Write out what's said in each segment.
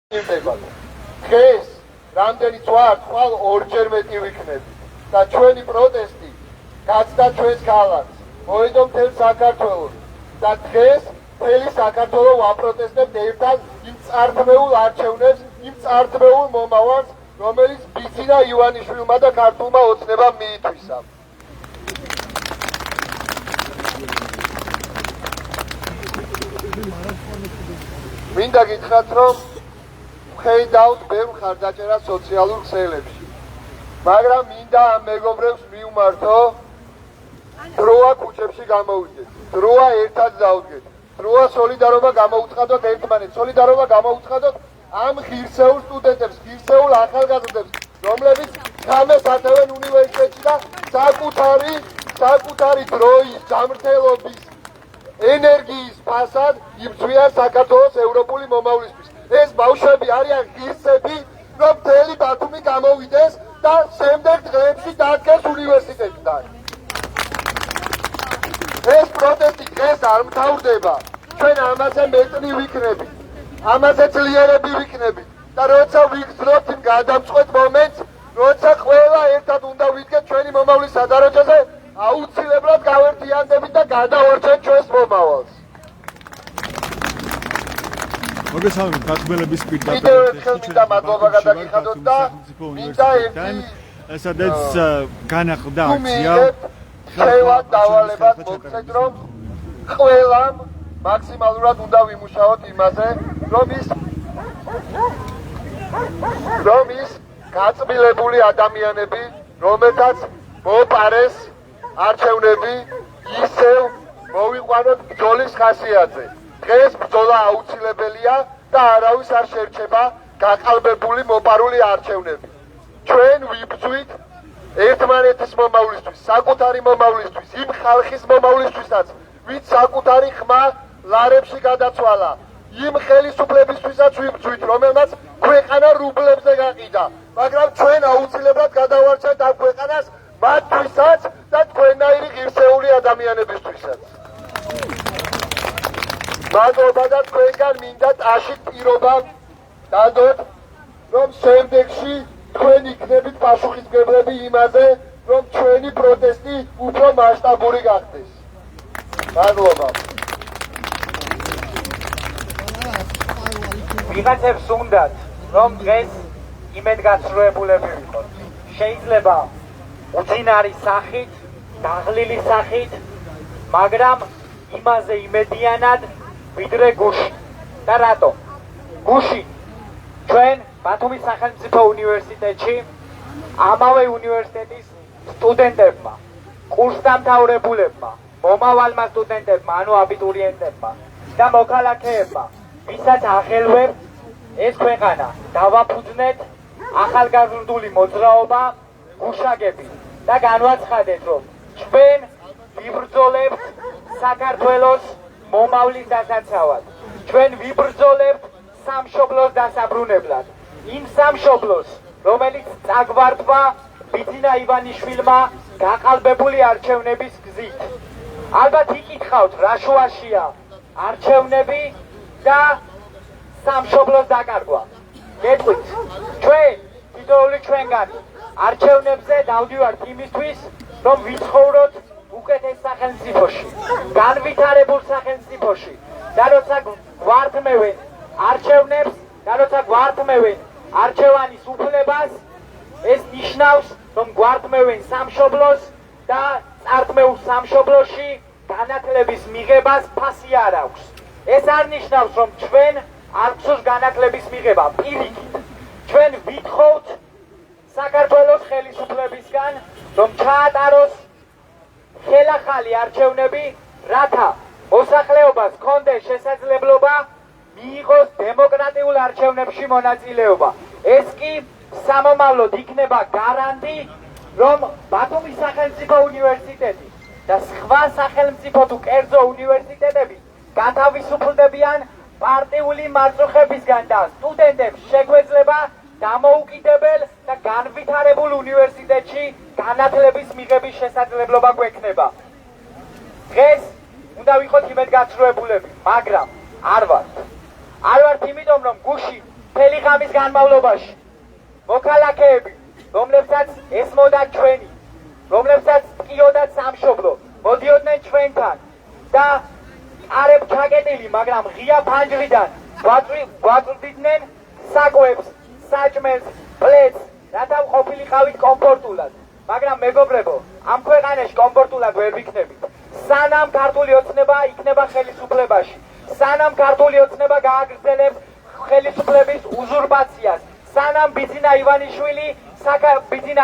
დღეს რამდენი წვარ თვალ ორჯერ მეტი ვიქნები და ჩვენი პროტესტი გაცდა ჩვენს ქალაქს, მოედო მთელ საქართველოს და დღეს მთელი საქართველო ვაპროტესტებთ ერთად იმ წართმეულ არჩევნებს, იმ წართმეულ მომავალს, რომელიც ბიძინა ივანიშვილმა და ქართულმა ოცნებამ მიითვისა. მინდა გითხრათ, რომ ხედავთ ბევრ ხარდაჭერას სოციალურ ქსელებში, მაგრამ მინდა ამ მეგობრებს მიუმართო, დროა ქუჩებში გამოვიდეთ, დროა ერთად დავდგეთ, დროა სოლიდარობა გამოუცხადოთ ერთმანეთს, სოლიდარობა გამოუცხადოთ ამ ღირსეულ სტუდენტებს, ღირსეულ ახალგაზრდებს, რომლებიც ღამეს ატევენ უნივერსიტეტში და საკუთარი დროის, ჯანმრთელობის, ენერგიის ფასად იბრძვიან საქართველოს ევროპული მომავლისთვის. ეს ბავშვები არიან ღირსები, რომ მთელი ბათუმი გამოვიდეს და შემდეგ დღეებში დადგეს უნივერსიტეტიდან. ეს პროტესტი დღეს არ მთავრდება, ჩვენ ამაზე მეტნი ვიქნებით, ამაზე ძლიერები ვიქნებით და როცა ვიგრძნობთ იმ გადამწყვეტ მომენტს, როცა ყველა ერთად უნდა ვიდგეთ ჩვენი მომავლის სადაროჯოზე, აუცილებლად გავერთიანდებით და გადავარჩენთ ჩვენს მომავალს. მოგესალმებით გათბელების პირდაპირ კიდევ ერთხელ მინდა მადლობა გადაგიხადოთ და მინდა სადაც განახლდა აქცია ხელად დავალებად მოგცეთ, რომ ყველამ მაქსიმალურად უნდა ვიმუშაოთ იმაზე, რომ ის გაწმილებული ადამიანები, რომელთაც მოპარეს არჩევნები, ისევ მოვიყვანოთ ბრძოლის ხასიათზე. დღეს ბრძოლა აუცილებელია და არავის არ შერჩება გაყალბებული მოპარული არჩევნები. ჩვენ ვიბრძვით ერთმანეთის მომავლისთვის, საკუთარი მომავლისთვის, იმ ხალხის მომავლისთვისაც, ვინც საკუთარი ხმა ლარებში გადაცვალა, იმ ხელისუფლებისთვისაც ვიბრძვით, რომელმაც ქვეყანა რუბლებზე გაყიდა, მაგრამ ჩვენ აუცილებლად გადავარჩენთ ამ ქვეყანას მათთვისაც და თქვენნაირი ღირსეული ადამიანებისთვისაც. მადლობა და თქვენგან მინდა ტაშით პირობა დადოთ, რომ შემდეგში თქვენ იქნებით პასუხისმგებლები იმაზე, რომ ჩვენი პროტესტი უფრო მასშტაბური გახდეს. მადლობა. ვიღაცებს უნდათ, რომ დღეს იმედგაცრუებულები ვიყოთ. შეიძლება უძინარი სახით, დაღლილი სახით, მაგრამ იმაზე იმედიანად ვიდრე გუში. და რატო? გუში ჩვენ ბათუმის სახელმწიფო უნივერსიტეტში ამავე უნივერსიტეტის სტუდენტებმა, კურსდამთავრებულებმა, მომავალმა სტუდენტებმა, ანუ აბიტურიენტებმა და მოქალაქეებმა, ვისაც ახელვებთ ეს ქვეყანა დავაფუძნეთ ახალგაზრდული მოძრაობა გუშაგები და განვაცხადეთ, რომ ჩვენ ვიბრძოლებთ საქართველოს მომავლის დასაცავად. ჩვენ ვიბრძოლებთ სამშობლოს დასაბრუნებლად. იმ სამშობლოს, რომელიც წაგვართვა ბიძინა ივანიშვილმა გაყალბებული არჩევნების გზით. ალბათ იკითხავთ, რა შუაშია არჩევნები და სამშობლოს დაკარგვა. გეტყვით, ჩვენ თითოეული ჩვენგანი არჩევნებზე დავდივართ იმისთვის, რომ ვიცხოვროთ უკეთეს სახელმწიფოში, განვითარებულ სახელმწიფოში და როცა გვართმევენ არჩევნებს და როცა გვართმევენ არჩევანის უფლებას, ეს ნიშნავს, რომ გვართმევენ სამშობლოს და წართმეულ სამშობლოში განათლების მიღებას ფასი არ აქვს. ეს არ ნიშნავს, რომ ჩვენ არ გსურს განათლების მიღება, პირიქით. ჩვენ ვითხოვთ საქართველოს ხელისუფლებისგან, რომ ჩაატაროს ხელახალი არჩევნები, რათა მოსახლეობას ჰქონდეს შესაძლებლობა მიიღოს დემოკრატიულ არჩევნებში მონაწილეობა. ეს კი სამომავლოდ იქნება გარანტი, რომ ბათუმის სახელმწიფო უნივერსიტეტი და სხვა სახელმწიფო თუ კერძო უნივერსიტეტები გათავისუფლდებიან პარტიული მარწუხებისგან და სტუდენტებს შეგვეძლება დამოუკიდებელ და განვითარებულ უნივერსიტეტში განათლების მიღების შესაძლებლობა გვექნება. დღეს უნდა ვიყოთ იმედგაცრუებულები, მაგრამ არ ვართ. არ ვართ იმიტომ, რომ გუში მთელი ღამის განმავლობაში მოქალაქეები, რომლებსაც ესმოდათ ჩვენი, რომლებსაც პკიოდათ სამშობლო, მოდიოდნენ ჩვენთან და არებ ჩაკეტილი, მაგრამ ღია ფანჯრიდან გვაკვდიდნენ საკვებს, საჭმელს, ბლეთს, რათა ყოფილიყავით კომფორტულად. მაგრამ მეგობრებო, ამ ქვეყანაში კომფორტულად ვერ ვიქნებით. სანამ ქართული ოცნება იქნება ხელისუფლებაში, სანამ ქართული ოცნება გააგრძელებს ხელისუფლების უზურპაციას, სანამ ბიძინა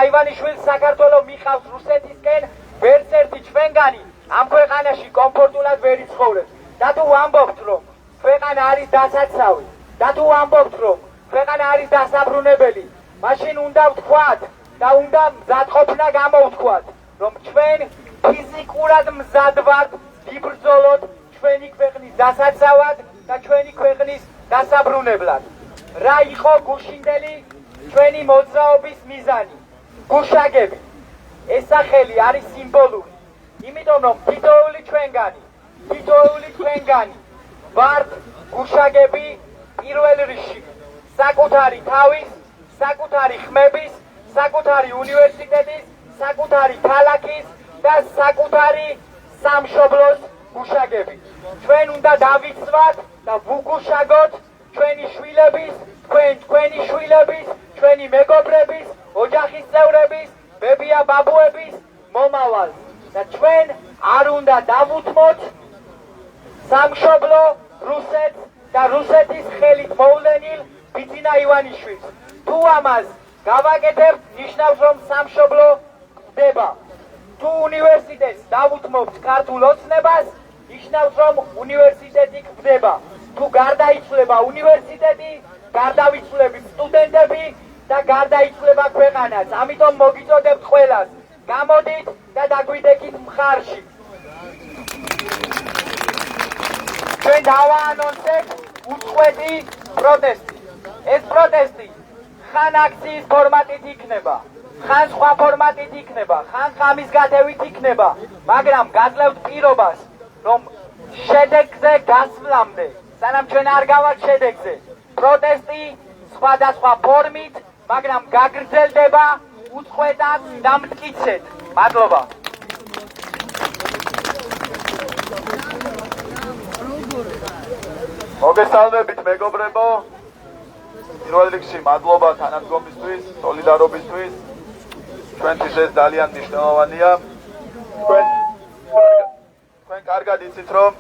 ივანიშვილს საქართველო მიყავს რუსეთისკენ, ვერც ერთი ჩვენგანი ამ ქვეყანაში კომფორტულად ვერ იცხოვრებს. და თუ ვამბობთ, რომ ქვეყანა არის დასაცავი, და თუ ვამბობთ, რომ ქვეყანა არის დასაბრუნებელი, მაშინ უნდა ვთქვათ და უნდა მზადყოფნა გამოვთქვათ, რომ ჩვენ ფიზიკურად მზად ვართ ვიბრძოლოთ ჩვენი ქვეყნის დასაცავად და ჩვენი ქვეყნის დასაბრუნებლად. რა იყო გუშინდელი ჩვენი მოძრაობის მიზანი? გუშაგები. ეს სახელი არის სიმბოლური, იმიტომ რომ თითოეული ჩვენგანი ვართ გუშაგები პირველ რიგში საკუთარი თავის, საკუთარი ხმების, საკუთარი უნივერსიტეტის, საკუთარი ქალაქის და საკუთარი სამშობლოს გუშაგები. ჩვენ უნდა დავიცვათ და ვუგუშაგოთ ჩვენი შვილების, ჩვენი მეგობრების, ოჯახის წევრების, ბებია ბაბუების მომავალს. და ჩვენ არ უნდა დავუთმოთ სამშობლო რუსეთს და რუსეთის ხელით მოვლენილ ბიძინა ივანიშვილს. თუ ამას გავაკეთებთ, ნიშნავს, რომ სამშობლო ხდება. თუ უნივერსიტეტს დავუთმობთ ქართულ ოცნებას, ნიშნავს, რომ უნივერსიტეტი ხდება. თუ გარდაიცვლება უნივერსიტეტი, გარდავიცვლებით სტუდენტები და გარდაიცვლება ქვეყანაც. ამიტომ მოგიწოდებთ ყველას, გამოდით და დაგვიდექით მხარში. ჩვენ დავაანონსებთ უწყვეტი პროტესტი. ეს პროტესტი ხან აქციის ფორმატით იქნება, ხან სხვა ფორმატით იქნება, ხან ხამის გათევით იქნება, მაგრამ გაძლევთ პირობას, რომ შედეგზე გასვლამდე, სანამ ჩვენ არ გავართ შედეგზე, პროტესტი სხვადასხვა ფორმით, მაგრამ გაგრძელდება უწყვეტად და მტკიცედ. მადლობა. მოგესალმებით მეგობრებო. პირველ რიგში მადლობა თანადგომისთვის, სოლიდარობისთვის. ჩვენთვის ეს ძალიან მნიშვნელოვანია. თქვენ კარგად იცით, რომ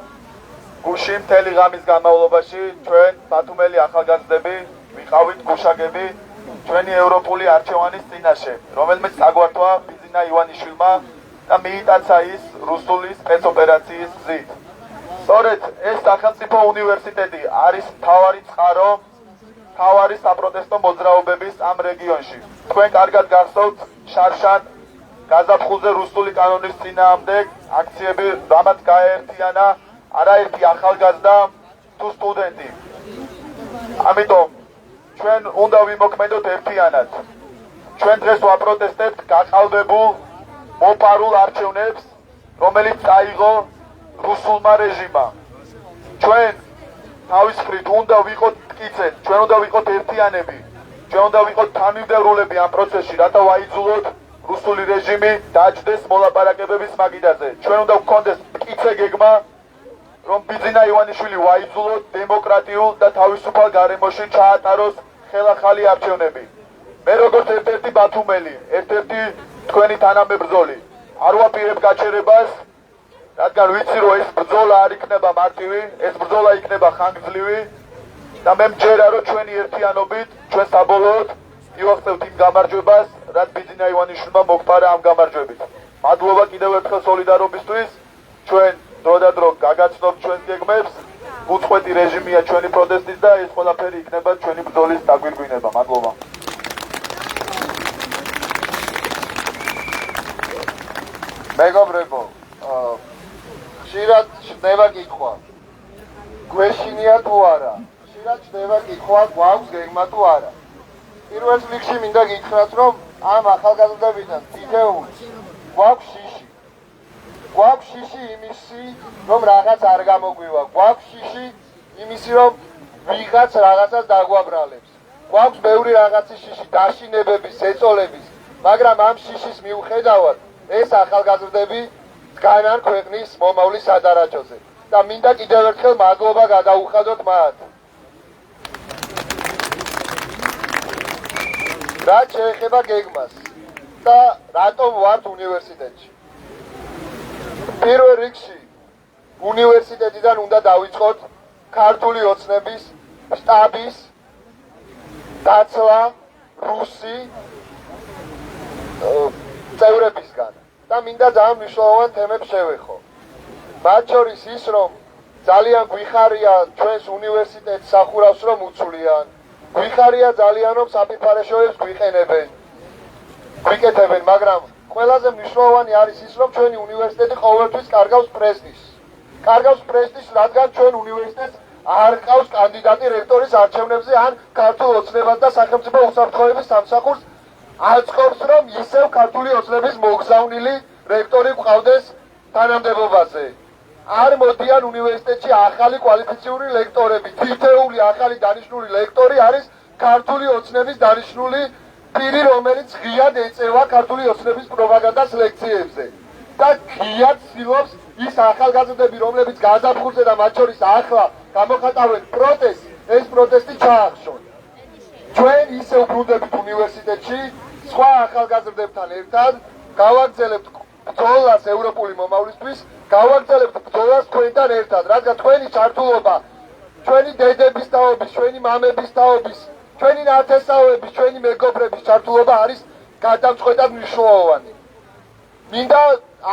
გუში მთელი ღამის განმავლობაში ჩვენ ბათუმელი ახალგაზრდები ვიყავით გუშაგები ჩვენი ევროპული არჩევანის წინაშე, რომელმაც საგვართოა ბიძინა ივანიშვილმა და მიიტაცა ის რუსული სპეცოპერაციის გზით. სწორედ ეს სახელმწიფო უნივერსიტეტი არის მთავარი წყარო, მთავარი საპროტესტო მოძრაობების ამ რეგიონში. თქვენ კარგად გახსოვთ შარშან გაზაფხულზე რუსული კანონის წინააღმდეგ აქციები, რამაც გაეერთიანა არაერთი ახალგაზრდა თუ სტუდენტი. ამიტომ ჩვენ უნდა ვიმოქმედოთ ერთიანად. ჩვენ დღეს ვაპროტესტებთ გაყალბებულ მოპარულ არჩევნებს, რომელიც წაიღო რუსულმა რეჟიმმა. ჩვენ თავის მხრივ უნდა ვიყოთ მტკიცედ, ჩვენ უნდა ვიყოთ ერთიანები, ჩვენ უნდა ვიყოთ თანმიმდევრულები ამ პროცესში, რათა ვაიძულოთ რუსული რეჟიმი დაჯდეს მოლაპარაკებების მაგიდაზე. ჩვენ უნდა ვქონდეს მტკიცე გეგმა, რომ ბიძინა ივანიშვილი ვაიძულოთ დემოკრატიულ და თავისუფალ გარემოში ჩაატაროს ხელახალი არჩევნები. მე როგორც ერთ-ერთი ბათუმელი, ერთ-ერთი თქვენი თანამებრძოლი, არ ვაპირებ გაჩერებას, რადგან ვიცი, რომ ეს ბრძოლა არ იქნება მარტივი, ეს ბრძოლა იქნება ხანგრძლივი და მე მჯერა, რომ ჩვენი ერთიანობით ჩვენ საბოლოოდ მივაღწევთ იმ გამარჯვებას, რაც ბიძინა ივანიშვილმა მოგპარა ამ გამარჯვებით. მადლობა კიდევ ერთხელ სოლიდარობისთვის. ჩვენ დრო და დრო გაგაცნობთ ჩვენს გეგმებს. უწყვეტი რეჟიმია ჩვენი პროტესტის და ეს ყველაფერი იქნება ჩვენი ბრძოლის დაგვირგვინება. მადლობა. მეგობრებო, ხშირად ჩნდება კითხვა, გვეშინია თუ არა? ხშირად ჩნდება კითხვა, გვაქვს გეგმა თუ არა? პირველ რიგში მინდა გითხრათ, რომ ამ ახალგაზრდებიდან თითეულს გვაქვს შიში. გვაქვს შიში იმისი, რომ რაღაც არ გამოგვივა. გვაქვს შიში იმისი, რომ ვიღაც რაღაცას დაგვაბრალებს. გვაქვს ბევრი რაღაცის შიში, დაშინებების, ეწოლების, მაგრამ ამ შიშის მიუხედავად ეს ახალგაზრდები დგანან ქვეყნის მომავლის სადარაჯოზე და მინდა კიდევ ერთხელ მადლობა გადაუხადოთ მათ. რაც შეეხება გეგმას და რატომ ვართ უნივერსიტეტში. პირველ რიგში უნივერსიტეტიდან უნდა დავიწყოთ ქართული ოცნების შტაბის დაცვა რუსი წევრებისგან და მინდა ძალიან მნიშვნელოვან თემებს შევეხო. მათ შორის ის, რომ ძალიან გვიხარია ჩვენს უნივერსიტეტს სახურავს რომ უცვლიან, გვიხარია ძალიან რომ საფიფარეშოებს გვიყენებენ, გვიკეთებენ, მაგრამ ყველაზე მნიშვნელოვანი არის ის, რომ ჩვენი უნივერსიტეტი ყოველთვის კარგავს პრესტიჟს. კარგავს პრესტიჟს, რადგან ჩვენ უნივერსიტეტს არ ყავს კანდიდატი რექტორის არჩევნებზე ან ქართულ ოცნებას და სახელმწიფო უსაფრთხოების სამსახურს აწყობს, რომ ისევ ქართული ოცნების მოგზავნილი რექტორი გვყავდეს თანამდებობაზე. არ მოდიან უნივერსიტეტში ახალი კვალიფიციური ლექტორები. თითოეული ახალი დანიშნული ლექტორი არის ქართული ოცნების დანიშნული პირი, რომელიც ღიად ეწევა ქართული ოცნების პროპაგანდას ლექციებზე. და ღიად ცდილობს ის ახალგაზრდები, რომლებიც გაზაფხულზე და მათ შორის ახლა გამოხატავენ პროტესტს, ეს პროტესტი ჩაახშონ. ჩვენ ისევ ბრუნდებით უნივერსიტეტში, სხვა ახალგაზრდებთან ერთად გავაგრძელებთ ბრძოლას ევროპული მომავლისთვის, გავაგრძელებთ ბრძოლას თქვენთან ერთად, რადგან თქვენი ჩართულობა, ჩვენი დედების თაობის, ჩვენი მამების თაობის, ჩვენი ნათესავების, ჩვენი მეგობრების ჩართულობა არის გადამწყვეტად მნიშვნელოვანი. მინდა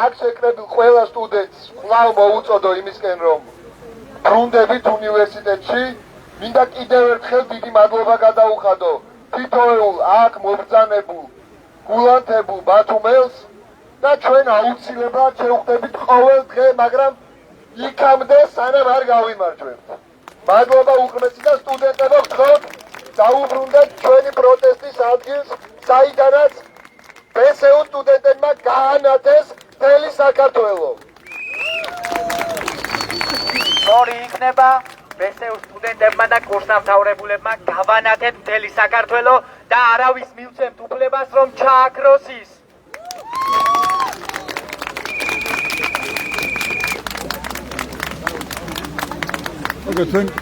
აქ შეკრებილ ყველა სტუდენტს კვლავ მოუწოდო იმისკენ, რომ ბრუნდებით უნივერსიტეტში, მინდა კიდევ ერთხელ დიდი მადლობა გადაუხადო თითოეულ აქ მობრძანებულ გულანთებულ ბათუმელს და ჩვენ აუცილებლად შევხვდებით ყოველ დღე, მაგრამ იქამდე სანამ არ გავიმარჯვებთ. მადლობა უღრმესი და სტუდენტებო, გთხოვთ დაუბრუნდეთ ჩვენი პროტესტის ადგილს, საიდანაც ბესეუ სტუდენტებმა გაანათეს მთელი საქართველო. სწორი იქნება ბესეუ სტუდენტებმა და კურსდამთავრებულებმა გავანათეთ მთელი საქართველო და არავის მივცემთ უფლებას რომ ჩააქროს ის.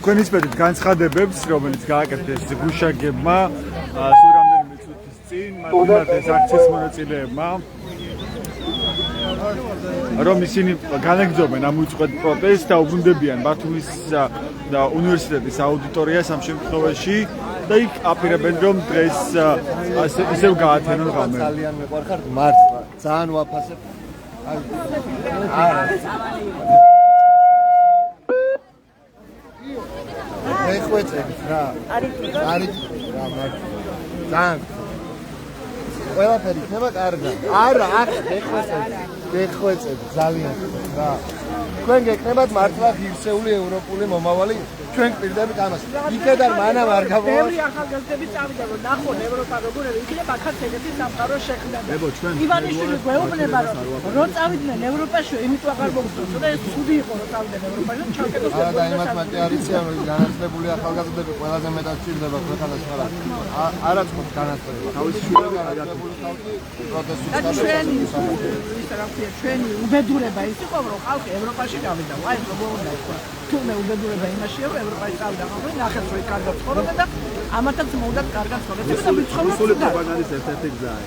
თქვენ ისმენთ განცხადებებს, რომელიც გააკეთეს გუშაგებმა სულ რამდენიმე წუთის წინ, მათ ეს აქციის მონაწილეებმა, რომ ისინი განაგრძობენ ამ უწყვეტ პროტესტს და უბრუნდებიან ბათუმის უნივერსიტეტის აუდიტორიას ამ შემთხვევაში და იქ აპირებენ რომ დღეს ისევ გაათენონ ღამე. ძალიან მეყვარხართ მართლა, ძალიან ვაფასებ. მეხვეწებით რა. არის რა მართლა. ძალიან ყველაფერი იქნება კარგად. არა, ახ მეხვეწებით ძალიან რა. თქვენ გეკნებათ მართლა ღირსეული ევროპული მომავალი, ჩვენ გვპირდებით ამას. იქედან მანამ არ გავავალ. ბევრი ახალგაზრდები წავიდა რომ ნახონ ევროპა როგორ იქნება აქაც ეგეთი სამყარო შექმნა. ივანიშვილი გვეუბნება რომ წავიდნენ ევროპაში, იმიტომ აღარ მოგწონს და ეს ცუდი იყო რომ წავიდნენ ევროპაში და ჩაკეტოს. არა და იმათ მარტი არიციან რომ განათლებული ახალგაზრდები ყველაზე მეტად ჭირდება ქვეყანას, მაგრამ არაც ხო განათლება. თავისი შვილები განათლებული ხალხი პროტესტს ჩვენი უბედურება ის იყო რომ ხალხი ევროპაში გავიდა. აი როგორ უნდა თქვა. თუმცა უბედურება იმაშია რომ ევროპაში წავიდა ხალხი, ნახეთ რომ კარგად ცხოვრობენ და ამათაც მოუდათ კარგად ცხოვრობენ და ვიცხოვრობთ პროპაგანდის ერთ-ერთი გზაა.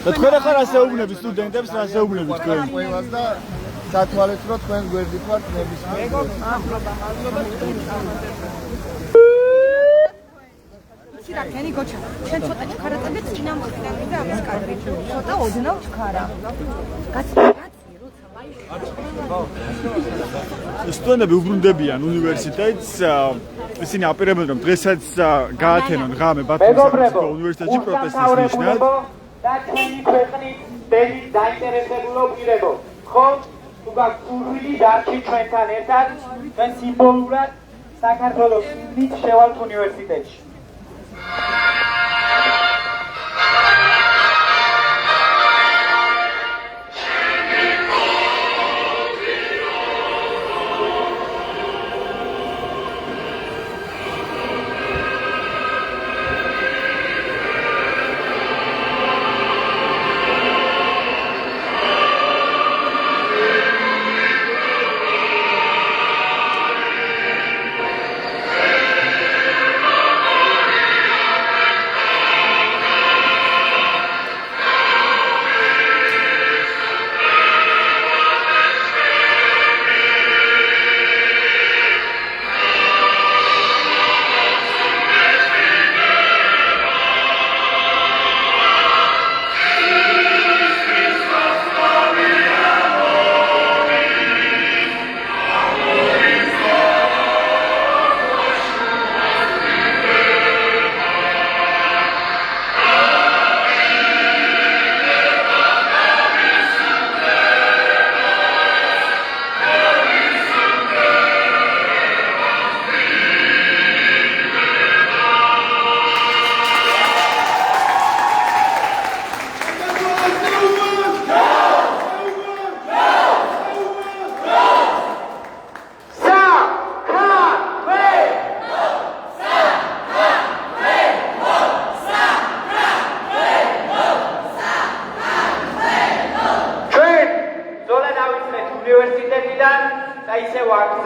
და თქვენ ახლა რა შეუგნებით სტუდენტებს, რა შეუგნებით თქვენ? ყველას და სათვალეთ რომ თქვენ გვერდით ვართ ნებისმიერ. რა ქენი გოჩა ჩვენ ცოტა ჩქარაწებით წინა მოხდები და ამის კადრი ცოტა ოდნავ ჩქარა გაცი სტუდენტები უბრუნდებიან უნივერსიტეტს, ისინი აპირებენ რომ დღესაც გაათენონ ღამე ბათუმის უნივერსიტეტში პროტესტის ნიშნად და ჩვენი ქვეყნის დედის დაინტერესებულო პირებო, ხო? თუ გაქვთ სურვილი დარჩით ჩვენთან ერთად, ჩვენ სიმბოლურად საქართველოს მით შევალთ უნივერსიტეტში.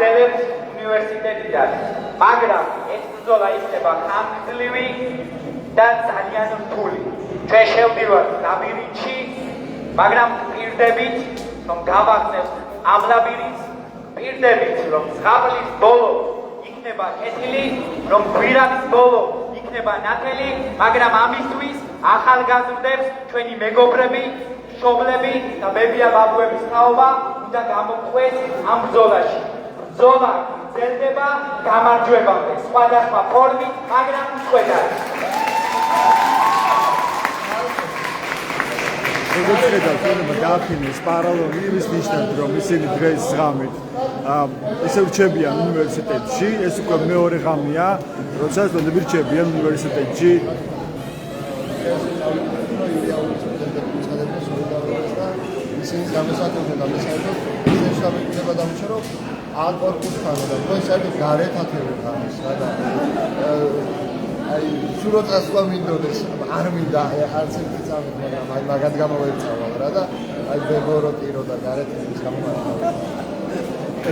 აგრძელებს უნივერსიტეტიდან, მაგრამ ეს ბრძოლა იქნება ხანგრძლივი და ძალიან რთული. ჩვენ შევდივართ ლაბირინთში, მაგრამ პირდებით, რომ გავაგზავნოთ ამ ლაბირინთს, პირდებით, რომ ზღაპრის ბოლო იქნება კეთილი, რომ გვირაბის ბოლო იქნება ნათელი, მაგრამ ამისთვის ახალგაზრდებს ჩვენი მეგობრები, მშობლები და ბებია ბაბუების თაობა უნდა გამოგყვეს ამ ბრძოლაში. ბრძოლა გრძელდება გამარჯვებამდე, სხვადასხვა ფორმით, მაგრამ უწყვეტად. როგორც ხედავთ, უნდა დააფინოს პარალელი იმის ნიშნად, რომ ისინი დღეს ღამით ესე რჩებიან უნივერსიტეტში, ეს უკვე მეორე ღამეა, როცა სტუდენტები რჩებიან უნივერსიტეტში. ისინი გამოსაკუთრებად და მესაერთოდ ისინი შევიდება დამჩა რომ ან კორპუსთან და თქვენ საერთოდ გარეთ ათევით ამის და აი სუროთას რომ მინდოდეს არ მინდა არც ერთი წამი მაგრამ აი მაგათ გამოვეწავალ რა და აი ბებორო ტირო და გარეთ ის გამომართა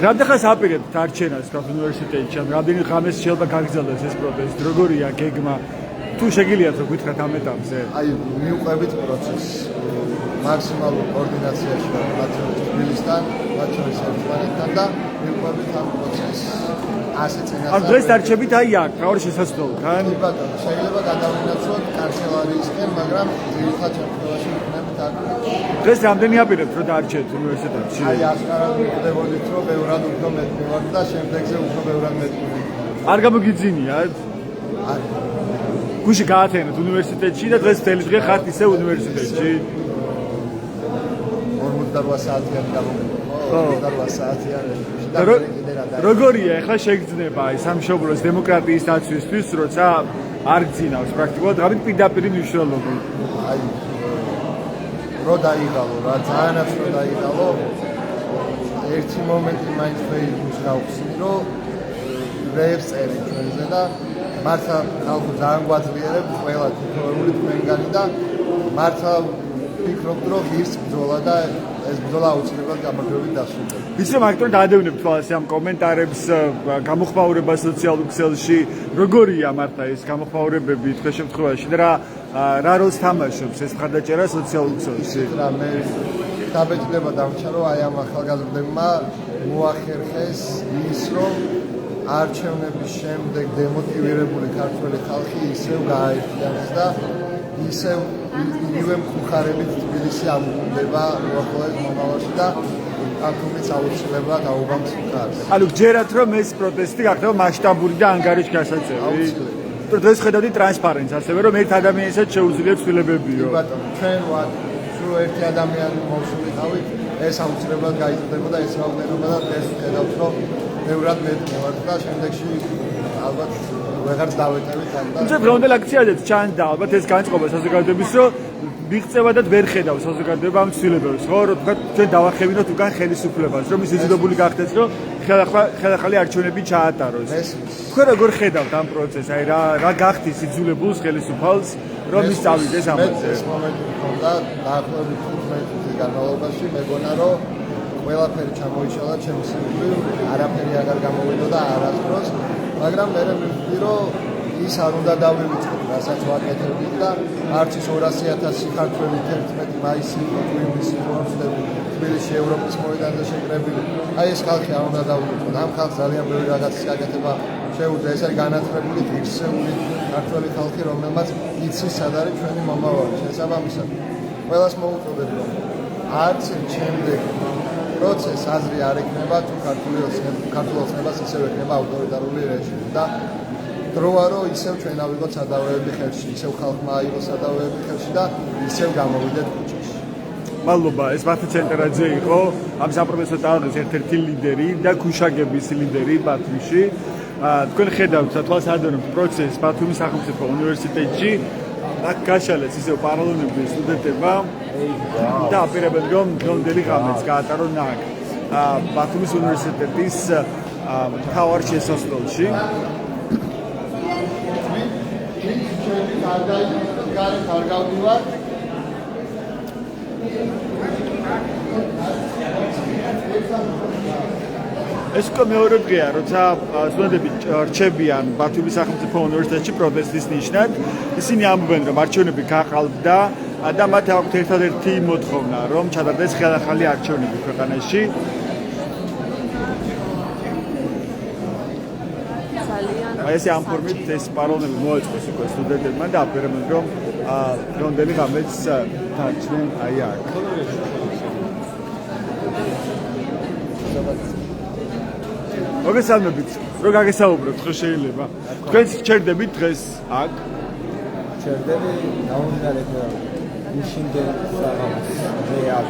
რამდენხანს აპირებთ არჩენას გახ უნივერსიტეტში ან რამდენი ღამეს შეიძლება გაგრძელდეს ეს პროცესი როგორია გეგმა თუ შეგიძლიათ რომ გითხრათ ამ ეტაპზე აი მიუყვებით პროცესს მაქსიმალურ კოორდინაციაში მათ თბილისთან, მათ შორის ერთმანეთთან და მიუყვებით ამ პროცესს ასე წინასწარ. ან დღეს არჩებით აი აქ, რა არის შესაძლოა, თან? კი ბატონო, შეიძლება გადავინაცვლოთ კანცელარიისკენ, მაგრამ ძირითად შემთხვევაში ვიქნებით აქ. დღეს რამდენი აპირებთ რომ დაარჩეთ უნივერსიტეტში? აი ასკარად ვიხდებოდით, რომ ბევრად უფრო მეტი ვართ და შემდეგზე უფრო ბევრად მეტი ვიქნებით. არ გამოგიძინიათ? არ. გუში გაათენოთ უნივერსიტეტში და დღეს მთელი დღე ხართ ისე უნივერსიტეტში? 48 საათიან გამოგიყვება, 48 საათიან და როგორია ახლა შეგრძნება აი სამშობლოს დემოკრატიის დაცვისთვის, როცა არ გძინავს პრაქტიკულად, ღამით პირდაპირ მნიშვნელობით. აი რო დაიღალო, რა ძალიანაც რო დაიღალო, ერთი მომენტი მაინც Facebook-ს გავხსნი, რომ რეებს წერი ჩვენზე და მართლა ხალხი ძალიან გვაძლიერებს ყველა თითოეული თმენგანი და მართლა ვფიქრობ, რომ ის ბრძოლა და ეს ბრძოლა აუცილებლად გამარჯვებით დასრულდება. ვიცი რომ აქტიურად დაადევნებთ თვალს ამ კომენტარებს, გამოხმაურება სოციალურ ქსელში, როგორია მართლა ეს გამოხმაურებები თქვენ შემთხვევაში და რა როლს თამაშობს ეს მხარდაჭერა სოციალურ ქსელში? რა მე დაბეჭდება დამჩა რომ აი ამ ახალგაზრდებმა მოახერხეს ის რომ არჩევნების შემდეგ დემოტივირებული ქართველი ხალხი ისევ გააერთიანეს და ისევ იგივე მხარებით თბილისი ამგუნდება უახლოეს მომავალში და აქუმიც აუცილებლად აუგამს მხარს. ანუ გჯერათ რომ ეს პროტესტი გახდება მასშტაბური და ანგარიშგასაწევი? დღეს ხედავდი ტრანსპარენტს ასევე რომ ერთ ადამიანისაც შეუძლია ცვლილებებიო. კი ბატონო, ჩვენ ვარ სულ ერთი ადამიანი მოვსულიყავით, ეს აუცილებლად გაიზრდება და ეს რაოდენობა და ეს ხედავთ რომ ბევრად მეტი ვარ და შემდეგში ალბათ ვეღარც დავეტევით ამ და თუმცა დღევანდელ აქციაზეც ჩანდა ალბათ ეს განწყობა საზოგადოების რომ მიღწევა და ვერ ხედავს საზოგადოება ამ ცვლილებებს ხო რომ თქვა ჩვენ დავახევინოთ უკან ხელისუფლებას რომ ის იძულებული გახდეს რომ ხელახალი არჩევნები ჩაატაროს თქვენ როგორ ხედავთ ამ პროცესს აი რა გახდის იძულებულს ხელისუფალს რომ ის წავიდეს ამაზე ეს მომენტი მქონდა დაახლოებით 15 წლის განმავლობაში მეგონა რომ ყველაფერი ჩამოიშალა ჩემს სიკვდილ არაფერი აღარ გამოვიდა და არასდროს მაგრამ მე მივხვდი რომ ის არ უნდა დავივიწყოთ რასაც ვაკეთებდით და არც ის 200,000 ქართველი 11 მაისი ივნისი პროცესები თბილისში ევროპის მოედანზე შეკრებილი აი ეს ხალხი არ უნდა დავივიწყოთ ამ ხალხს ძალიან ბევრი რაღაცის გაკეთება შეუძლია ეს არის განათლებული ღირსეული ქართველი ხალხი რომელმაც იცის სად არის ჩვენი მომავალი შესაბამისად ყველას მოუწოდებ რომ არც შემდეგ პროცესს აზრი არ ექნება თუ ქართულ ოცნებას ისევ ექნება ავტორიტარული რეჟიმი და დროა რომ ისევ ჩვენ ავიღოთ სადავეები ხელში, ისევ ხალხმა აიღოს სადავეები ხელში და ისევ გამოვიდეთ ქუჩაში. მადლობა, ეს მათი ცენტრაძე იყო ამ საპროტესტო ტალღის ერთ-ერთი ლიდერი და ქუშაგების ლიდერი ბათუმში. თქვენ ხედავთ თვალსაჩინო პროცესს ბათუმის სახელმწიფო უნივერსიტეტში. აქ გაშალეს ისევ პარალელურები სტუდენტებმა და აპირებენ რომ დღევანდელი ღამეც გაატარონ აქ ბათუმის უნივერსიტეტის მთავარ შესასვლელში. გარეთ არ გავდივარ. ეს უკვე მეორე დღეა, როცა სტუდენტები რჩებიან ბათუმის სახელმწიფო უნივერსიტეტში პროტესტის ნიშნად. ისინი ამბობენ, რომ არჩევნები გაყალბდა და მათ აქვთ ერთადერთი მოთხოვნა, რომ ჩატარდეს ხელახალი არჩევნები ქვეყანაში. ეს ამ ფორმით ეს პაროლები მოაწყოს უკვე სტუდენტებმა და აპირებენ, რომ რამდენი ღამეც დარჩნენ აი აქ. მოგესალმებით, რო გაგესაუბროთ, ხო შეიძლება. თქვენ ჩერდებით დღეს აქ? ჩერდები დაუნდარეთ უშინდე საღამოს. მე აქ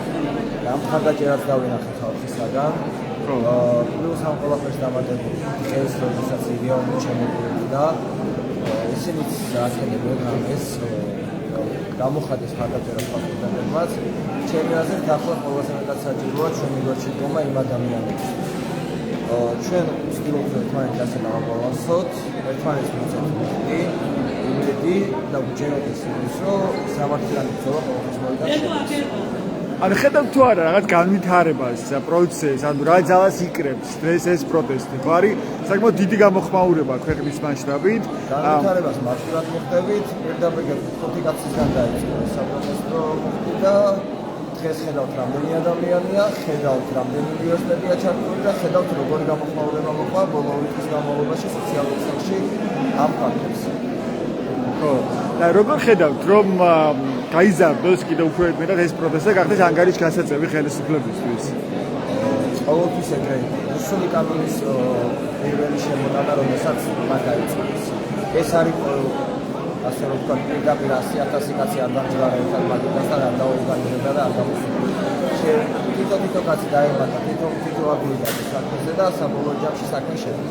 გამხარდაჭერას დავინახე ხალხისაგან. პლუს ამ ყველაფერს დამატებული ეს როდესაც იდეონი შემოგვიყვება და ისინიც აკეთებენ ამას გამოხატეს ხარდაჭერას სტუდენტებმაც. ჩემი აზრით ახლა ყველაზე მეტად საჭიროა ჩვენი გვერდში დგომა იმ ადამიანებს. ჩვენ ვცდილობთ ერთმანეთს ასე დავაბალანსოთ, ერთმანეთს მივცეთ იმედი და ვჯეროთ ის, რომ სამართლიანი ბრძოლა ყოველთვის მოიგონოს. ანუ ხედავთ თუ არა რაღაც განვითარებას პროცესს, ანუ რა ძალას იკრებს ეს პროტესტი, ხო არის საკმაოდ დიდი გამოხმაურება ქვეყნის მასშტაბით. განვითარებას მასშტაბად მოხდებით, პირდაპირ 5 კაცისგან დაიწყო ეს საპროტესტო მოხდი და დღეს ხედავთ რამდენი ადამიანია, ხედავთ რამდენი უნივერსიტეტია ჩართული და ხედავთ როგორი გამოხმაურება მოხდა ბოლო წლის განმავლობაში სოციალურ ქსელში ამ ფაქტებს. ხო, და როგორ ხედავთ, რომ გაიზარდოს კიდევ უფრო მეტად ეს პროცესი და გახდეს ანგარიშგასაწევი ხელისუფლებისთვის? ყოველთვის ეგრე რუსული კანონის პირველი შემოტანა, რომელსაც მან დაიწყეს. ეს არის ასე რომ თქვა პირდაპირ 100,000 კაცი არ დამჯერა ერთად მაგიდასთან არ დაორგანიზებდა და არ გამოსულა. თითო კაცი დაემატა, თითო აგრიდა საქმეზე და საბოლოო ჯამში საქმე შედგა.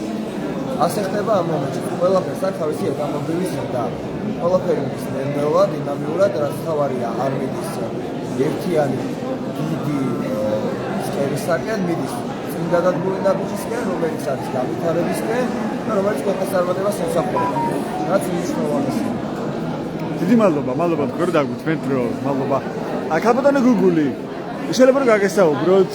ასე ხდება ამ მომენტში. ყველაფერს აქვს თავისი ეკონომიკური ზრდა. ყველაფერი ის ნერვულად, დინამიურად, რაც თავარია არ მიდის ერთიანი დიდი სკერისაკენ მიდის წმინდა დადგმული ნაბიჯისკენ, რომელიც არის განვითარებისკენ და რომელიც ქვეყნის წარმატებას ემსახურება. რაც მნიშვნელოვანია. დიდი მადლობა თქვენ რომ დაგვიწმენთ დრო. მადლობა. აკაბატონო გუგული, შეიძლება რომ გაგესაუბროთ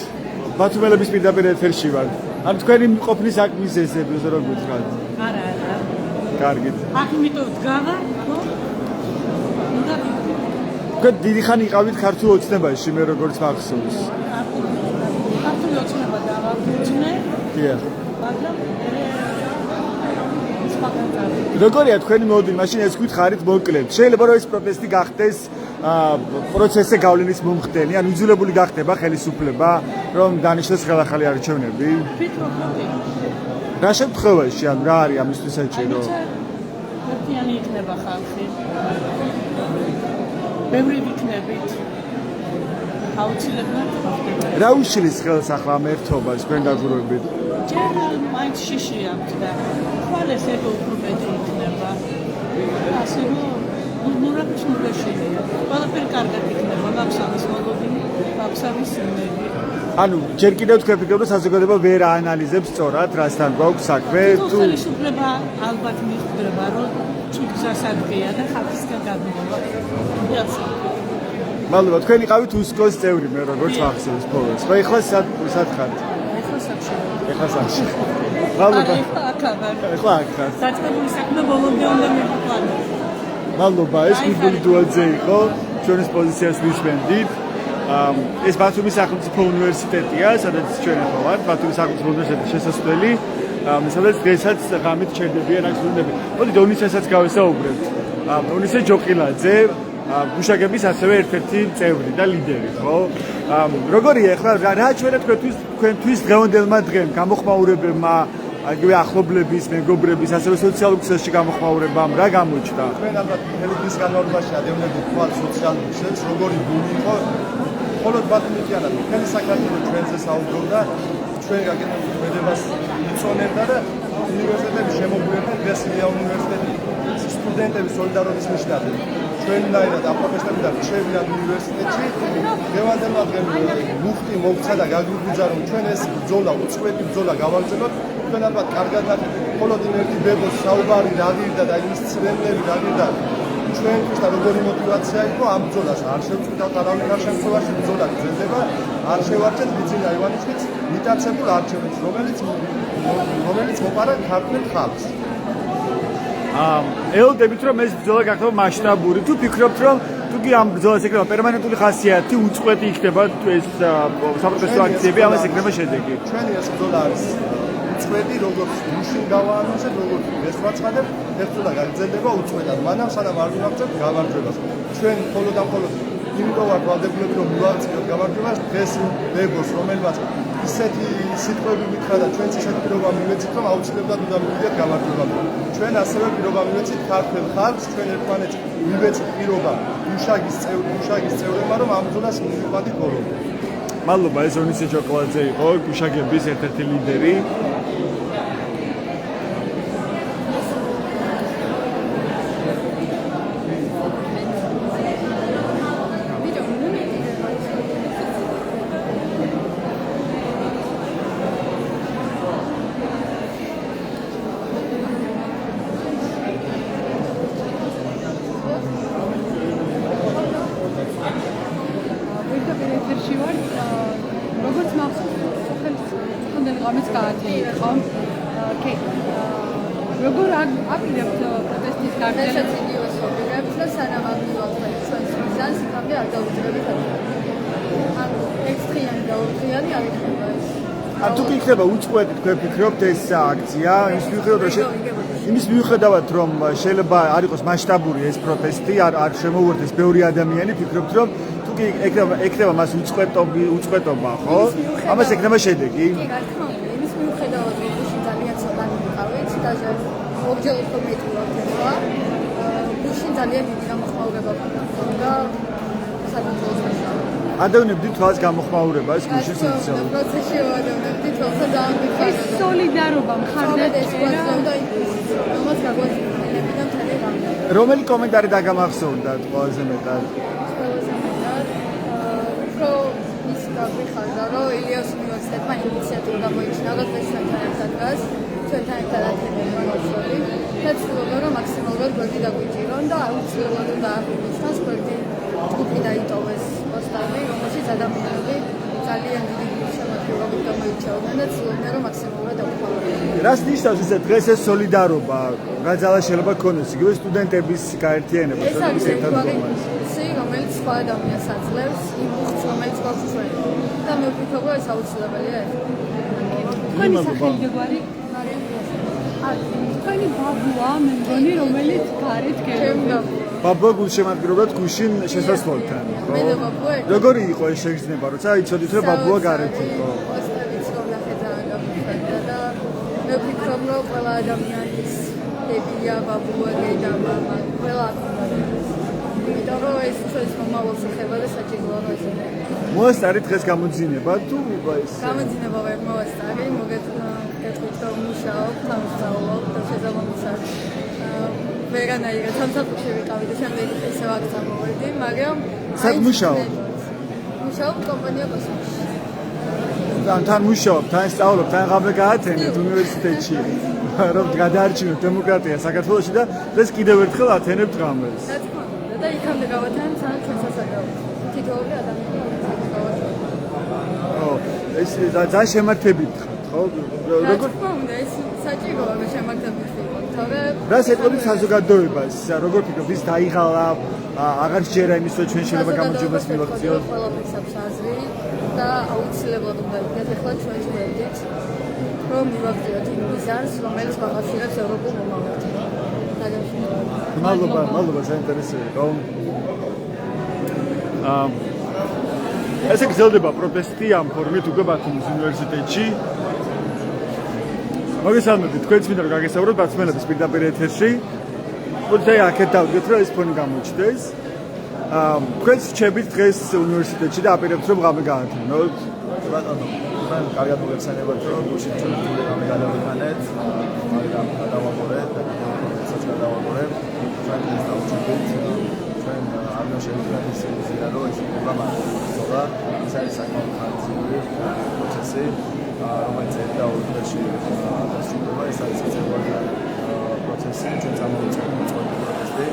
ბათუმელების პირდაპირ ეთერში ვარ. ან თქვენი ყოფნის საქმის ესები რო გითხრათ? არა. კარგით. აქ იმიტომ დგავარ, ხო? თქვენ დიდი ხანი იყავით ქართულ ოცნებაში, მე როგორც მახსოვს. ქართული ოცნება დავაბრუნე. დიახ. მაგრამ როგორია თქვენი მოდილი, მაშინ ეს გითხარით მოკლედ. შეიძლება რომ ეს პროტესტი გახდეს პროცესზე გავლენის მომხდენი, ან იძულებული გახდება ხელისუფლება, რომ დანიშნოს ხელახალი არჩევნები? ვფიქრობ, რომ რა შემთხვევაში, ან რა არის ამისთვის საჭირო? ერთიანი იქნება ხალხი. ბევრი ვიქნებით. აუცილებლად ხდება. რა უშლის ხელს ახლა ამ ერთობას თქვენ დაგურებით? ჯერ მაინც შიში აქვს და ხვალეს ego უფრო მეტი იქნება. ასე რომ მურაბშნურაშია. ყველაფერი კარგად იქნება, მაქსამის მოლოდინი, მაქსამის იმედი. ანუ ჯერ კიდევ თქვენ ფიქრობთ, რომ საზოგადოება ვერ აანალიზებს სწორად, რასთან გვაქვს საქმე, თუ ხელისუფლება ალბათ მიხვდება, რომ გზასადგია და ხალხისგან გადმოვა. მადლობა, თქვენ იყავით უსკოს წევრი, მე როგორც მახსოვს ფორეს. ხო, ეხლა სად ხართ? ეხლა სახში. მადლობა. ეხლა აქ ხართ. საწყებული საქმე ბოლომდე უნდა მივყვანო. მადლობა, ეს გიგული დუაძე იყო, ჩვენს პოზიციას ვისმენდით. ეს ბათუმის სახელმწიფო უნივერსიტეტია, სადაც ჩვენ ახლა ვართ, ბათუმის სახელმწიფო უნივერსიტეტის შესასვლელი. სადაც დღესაც ღამით ჩერდებიან აქ სტუდენტები. მოდი დონისესაც გავესაუბრებთ. დონისე ჯოყილაძე, გუშაგების ასევე ერთ-ერთი წევრი და ლიდერი, ხო? როგორია ახლა რა აჩვენეთ თქვენთვის დღევანდელმა დღემ, გამოხმაურებებმა, აგივე ახლობლების, მეგობრების, ასევე სოციალურ ქსელში გამოხმაურებამ, რა გამოჩნდა? ჩვენ ალბათ ხელის განმავლობაში ადევნებთ თქვა სოციალურ ქსელს, როგორი გული იყო, მხოლოდ ბათუმი არა, მთელი საქართველო ჩვენზე საუბრობდა, ჩვენ გაკეთებულ ქმედებას იწონებდა და უნივერსიტეტების შემოგვიერთდა დღესია უნივერსიტეტი სტუდენტების სოლიდარობის ნიშნად. ჩვენნაირად ამ პროფესორებიდან რჩევიან უნივერსიტეტში, დღევანდელმა დღემ მუხტი მოგცა და გაგუგუძა, რომ ჩვენ ეს ბრძოლა, უწყვეტი ბრძოლა გავაგრძელოთ. ჩვენ ალბათ კარგად ნახეთ, მხოლოდ იმ ერთი ბებოს საუბარი რა ვირდა და იმის ცრემლები რა ვირდა. ჩვენთვის და როგორი мотиваცია იყო ამ ბრძოლას არ შევწყვიტავთ არავითარ შემთხვევაში ბრძოლა გრძელდება არ შევარჩეთ ბიძინა ივანიშვილის მიტაცებულ არჩევნებს რომელიც მოპარა ქართულ ხალხს ელოდებით რომ ეს ბრძოლა გახდება მასშტაბური თუ ფიქრობთ რომ თუკი ამ ბრძოლას ეკრება პერმანენტული ხასიათი უწყვეტი იქნება ეს საპროტესტო აქციები ამას ეკრება შედეგი ჩვენი ეს ბრძოლა არის უწყვეტი როგორც გუშინ გავაანონსეთ როგორც ეს ვაცხადებ ეს ბრძოლა გაგრძელდება უწყვეტად მანამ სანამ არ მივაღწევთ გამარჯვებას ჩვენ მხოლოდ და მხოლოდ იმიტომ ვარ ვალდებულები რომ მივაღწიოთ გამარჯვებას დღეს მეგოს რომელმაც ისეთი სიტყვები მითხრა და ჩვენც ისეთი პირობა მივეცით რომ აუცილებლად უნდა მივიდეთ გამარჯვებამდე ჩვენ ასევე პირობა მივეცით ქართულ ხალხს ჩვენ ერთმანეთს მივეცით პირობა გუშაგის წევრებმა რომ ამ ბრძოლას მივიყვანთ ბოლომდე მადლობა ეს ონისე ჩოკოლაძე იყო გუშაგების ერთ-ერთი ლიდერი იქნება უწყვეტი თქვენ ფიქრობთ ეს აქცია იმის მიუხედავად რომ შეიძლება არ იყოს მასშტაბური ეს პროტესტი არ შემოუერთდეს ბევრი ადამიანი ფიქრობთ რომ თუკი ეკრება მას უწყვეტობა ხო ამას ეკრება შედეგი კი რა თქმა უნდა იმის მიუხედავად რომ გუშინ ძალიან ცოტა მიყავით და ორჯერ უფრო მეტი ვართ გუშინ ძალიან დიდი გამოხმაურება ჰქონდა საქართველოს ადევნებდი თვალს გამოხმაურებას გუშინ სოციალურ პროცესში ვადევნებდი თვალს და ამბიქარ სოლიდარობა მხარდაჭერა ამას გაგვაცხადებინა მთელი რამე რომელი კომენტარი დაგამახსოვრდათ ყველაზე მეტად უფრო ის გაგვიხარდა რომ ილიას უნივერსიტეტმა ინიციატივა გამოიჩინა რომ ეს ჩვენთან ერთად დგას ჩვენთან ერთად ათენებმა ნაცვლად და ცდილობდა რომ მაქსიმალურად გვერდი დაგვიჭირონ და აუცილებლად უნდა აღინიშნოს გვერდი ჯგუფი დაიტოვეს პოსტები რომელშიც ადამიანები ძალიან დიდი შემოქმედებით გამოირჩეოდნენ და ცდილობდნენ რომ მაქსიმალურად დაუყოვნებლივ რას ნიშნავს ესე დღეს ეს სოლიდარობა რა ძალა შეიძლება ქონდეს იგივე სტუდენტების გაერთიანება სტუდენტების ერთადობა რომელიც სხვა ადამიანს აძლევს იმ ბუხს რომელიც გვაქვს ჩვენ და მე ვფიქრობ რომ ეს აუცილებელია თქვენი სახელი გეგვარი თქვენი ბაბუა მე მგონი რომელიც გარეთ გერბა ბაბუა გულშემატკივრობდათ გუშინ შესასვლელთან მე და ბაბუა როგორი იყო ეს შეგრძნება როცა იცოდით რომ ბაბუა გარეთ იყო პოსტებიც რომ ნახეთ და მე ვფიქრობ რომ ყველა ადამიანის დებია ბაბუა და მამა ყველა იმიტომ რომ ეს ჩვენს მომავალს ეხება და საჭიროა რომ ესე მოასწარი დღეს გამოძინება თუ ეს გამოძინება ვერ მოასწარი მოგეთქვით რომ მუშაობ თავსაულობ და შეზამომსარ ვერანაირად სამსახურში ვიყავი და შემდეგ ისევ აქ წამოვედი მაგრამ სად მუშაობ მუშაობ კომპანია კოსმოსში თან მუშაობ თან სწავლობ თან ღამე გაათენეთ უნივერსიტეტში რომ გადაარჩინოთ დემოკრატია საქართველოში და დღეს კიდევ ერთხელ ათენებთ ღამეს რა თქმა უნდა და იქამდე გავათანებ სანამ ჩვენ სასაგაო თითოეული ადამიანი ეს ძალიან შემართებით ხართ ხო როგორ თქმა უნდა ეს საჭიროა რომ შემართებით ვიყო თორე რას ეტყობთ საზოგადოებას როგორ ფიქრობთ ის დაიღალა აღარ შეერა იმის რომ ჩვენ შეიძლება გამოძიებას მივაღწიოთ ყველაფერს აქვს აზრი და აუცილებლად უნდა იქნას ახლა ჩვენს გვერდით რომ მივაღწიოთ იმ ბიზარს რომელიც მახასიათებს ევროპულ მომავალს მადლობა საინტერესო იყო ესე გრძელდება პროტესტი ამ ფორმით უკვე ბათუმის უნივერსიტეტში მოგესალმებით თქვენც მინდა რომ გაგესაუბროთ ბათუმელების პირდაპირ ეთერში მოდი აქეთ დავდგეთ რომ ეს ფონი გამოჩნდეს თქვენც რჩებით დღეს უნივერსიტეტში და აპირებთ რომ ღამე გაათენოთ ბატონო თან კარგად მოგეხსენებათ რომ გუშინ ჩვენ ღამე გადავიტანეთ მაგრამ გადავაყურეთ და პროცესს გადავაყურეთ ჩვენ ეს დავუჩვენთ ჩვენ არ შეიძლება ისე რომ ეს პროგრამა ზოგა ის არის საკმაოდ ხანძრული პროცესი რომელიც ერთ და ორ დღეში დასრულდება ეს არის საერთოდ პროცესი ჩვენ წამოვიწყეთ პროტესტი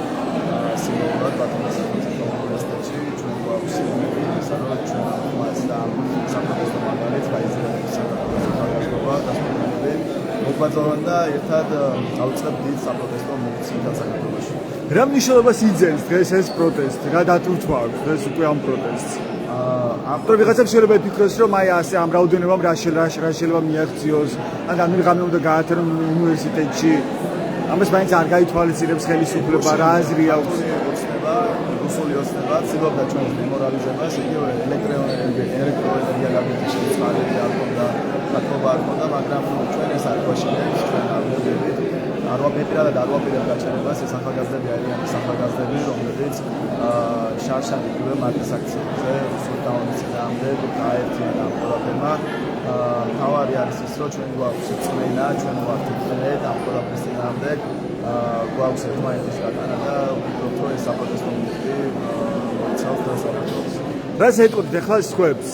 შეხვედროვან და ერთად დავიწყებ დიდ საპროტესტო მოვიცილდათ საქართველოში. რა მნიშვნელობას იძენს დღეს ეს პროტესტი? რა დატვირთვა აქვს დღეს უკვე ამ პროტესტს? ავტორი ვიღაცამ შეიძლება იფიქროს, რომ აი ასე ამ რაოდენობამ რა შეიძლება მიაღწიოს, ან რამე უნდა გაათრონ უნივერსიტეტში. ამას მაინც არ გაითვალისწინებს ხელისუფლება, რა აზრი აქვს? რუსული ოცნება ცდილობდა ჩვენს დემორალიზებას, იგივე ელექტროენერგია გადაგიხსნის წყალები არ ქონდა, გათხოვა არ ქონდა, მაგრამ ჩვენ ეს არ გვაშინებს, ჩვენ არ მოვიდეთ. არ ვაპირებ გაჩერებას, ეს ახალგაზრდები არიან, ახალგაზრდები, რომლებიც შარშან იგივე მარკის აქციებზე რუსულ დაუნის წინააღმდეგ გაერთიანა ამ ყველაფერმა. თავარი არის ის, რომ ჩვენ გვაქვს წმენა, ჩვენ ვართ წმენად ამ ყველაფრის წინააღმდეგ. გვაქვს ერთმანეთის გატანა და ვფიქრობ, რომ ეს საპროტესტო მიტინგი მოიცავს დასაბუთებს. რას ეტყობთ ახლა სხვებს,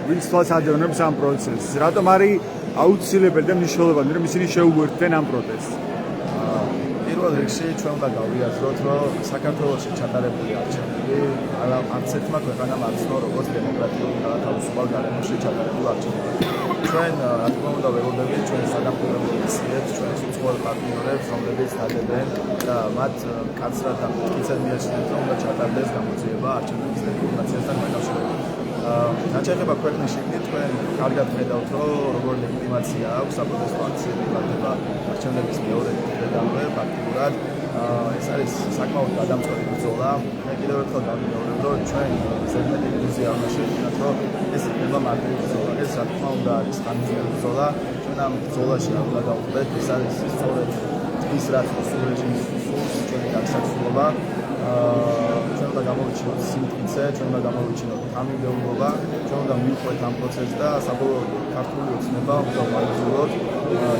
ვინც თვალს ადევნებს ამ პროცესს? რატომ არის აუცილებელი და მნიშვნელოვანი, რომ ისინი შეუერთდნენ ამ პროტესტს? პირველ რიგში ჩვენ უნდა გავიაზროთ, რომ საქართველოში ჩატარებული არჩევნები არც ერთმა ქვეყანამ არ ცნო, როგორც დემოკრატიული გათავისუფალ გარემოში ჩატარებულ არჩევნებს. ჩვენ რა თქმა უნდა ველოდებით ჩვენ საგამოძიებელ მისიებს, ჩვენს უცხოელ პარტნიორებს, რომლებიც დადებენ და მათ კაცრად და მტკიცედ მიაჩნიათ, რომ უნდა ჩატარდეს გამოძიება არჩევნების ლეგიტიმაციასთან დაკავშირებით. რაც შეეხება ქვეყნის შიგნით, თქვენ კარგად ხედავთ, რომ როგორ ლეგიტიმაცია აქვს საპროტესტო აქციები გატარება არჩევნების მეორე დღედანვე ფაქტიურად. ეს არის საკმაოდ გადამწყვეტი ბრძოლა. მე კიდევ ერთხელ დავიმეორებ, რომ ჩვენ ზედმეტი ილუზია არ შეგვიძლია, რომ ეს იქნება მარტივი ბრძოლა. ეს რა თქმა უნდა არის ხანგრძლივი ბრძოლა. ჩვენ ამ ბრძოლაში არ უნდა დავხვდეთ, ეს არის სწორედ ის რაც რუსულ რეჟიმს სურს, ჩვენი გასაცვლობა. ჩვენ უნდა გამოვიჩინოთ სიმტკიცე, ჩვენ უნდა გამოვიჩინოთ თანმიმდევრობა, ჩვენ უნდა მივყვეთ ამ პროცესს და საბოლოოდ ქართული ოცნება უნდა ვაიძულოთ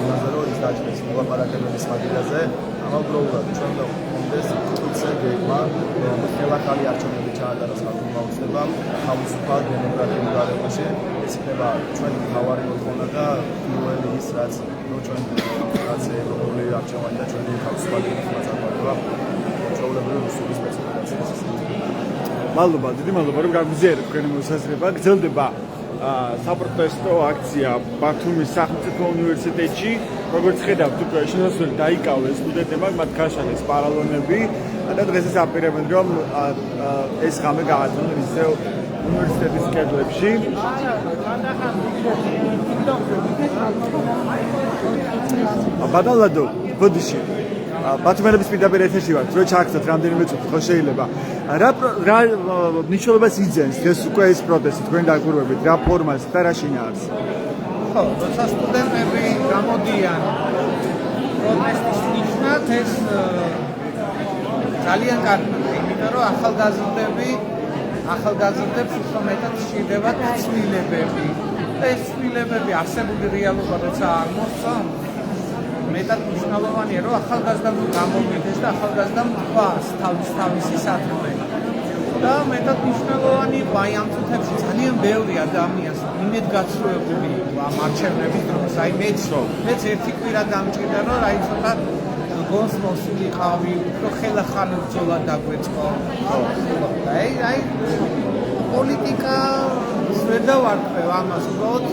იმაზე, რომ ის დაჭრეს მოლაპარაკებების მაგიდაზე. ამავდროულად ჩვენ უნდა გვქონდეს სიმტკიცე გეგმა, რომ ხელახალი არჩევნები ჩაატაროს ქართულმა ოცნებამ თავისუფალ დემოკრატიულ გარემოში. ეს იქნება ჩვენი მთავარი მოთხოვნა და პირველი ის რაც რაც ევროპული არჩევანი და ჩვენი თავისუფალი მოწამეობა ჩვეულებრივი რუსული სპეციფიკაციას. მადლობა, დიდი მადლობა, რომ გაგვიზიარეთ თქვენი მოსაზრება. გრძელდება საპროტესტო აქცია ბათუმის სახელმწიფო უნივერსიტეტში. როგორც ხედავთ, უკვე შესასვლელი დაიკავეს სტუდენტებმა, მათ გაშალეს პარალონები და დღესაც აპირებენ, რომ ეს ღამე გააძღვნონ ისევ უნივერსიტეტის კედლებში. ბატონლადო, ბოდიში. ბათუმელების პირდაპირ ეთერში ვართ, რო ჩაგცოთ რამდენიმე წუთი, ხო შეიძლება. რა მნიშვნელობას იძენს ეს უკვე ეს პროტესტი თქვენ დაკვირვებით, რა ფორმას და რა შინაარს? ხო, როცა სტუდენტები გამოდიან პროტესტის ნიშნად, ეს ძალიან კარგია, იმიტომ რომ ახალგაზრდებს უფრო მეტად სჭირდებათ ცვლილებები. და ეს ცვლილებები არსებული რეალობა როცა არ მოსწონს, მეტად მნიშვნელოვანია, რომ ახალგაზრდამ გამოვიდეს და ახალგაზრდამ თქვას თავისი საქმე. და მეტად მნიშვნელოვანი აი ამ წუთებში ძალიან ბევრი ადამიანს იმედგაცრუებული ამ არჩევნების დროს. აი მეც ერთი კვირა დამჭირდა, რომ აი ცოტა გონს მოსულიყავი, უფრო ხელახალი ბრძოლა დაგვეწყო. აი პოლიტიკა ვერ დავარქვევ ამას, უბრალოდ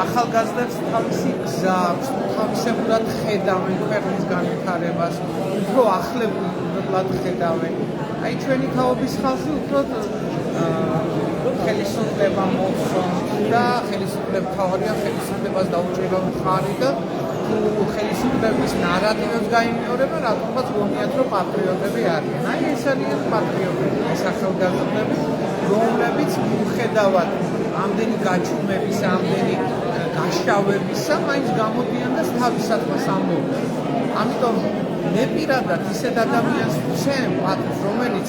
ახალგაზრდებს თავისი გზა აქვს, თავისებურად ხედავენ ქვეყნის განვითარებას, უფრო ახლებურად ხედავენ. აი ჩვენი თაობის ხალხი უფრო ხელისუფლება მოხსოვს და თავარია ხელისუფლებას დაუჭირვა მხარი და ხელისუფლების ნარატივებს გაიმეორება, რატომაც გონიათ, რომ პატრიოტები არიან. აი ეს არიან პატრიოტები, ეს ახალგაზრდები, რომლებიც მიუხედავად ამდენი გაჩუმების, ამდენი გაშავებისა, მაინც გამოდიან და თავის საქმეს ამბობენ. ამიტომ მე პირადად ისეთ ადამიანს ვცემ პატრს, რომელიც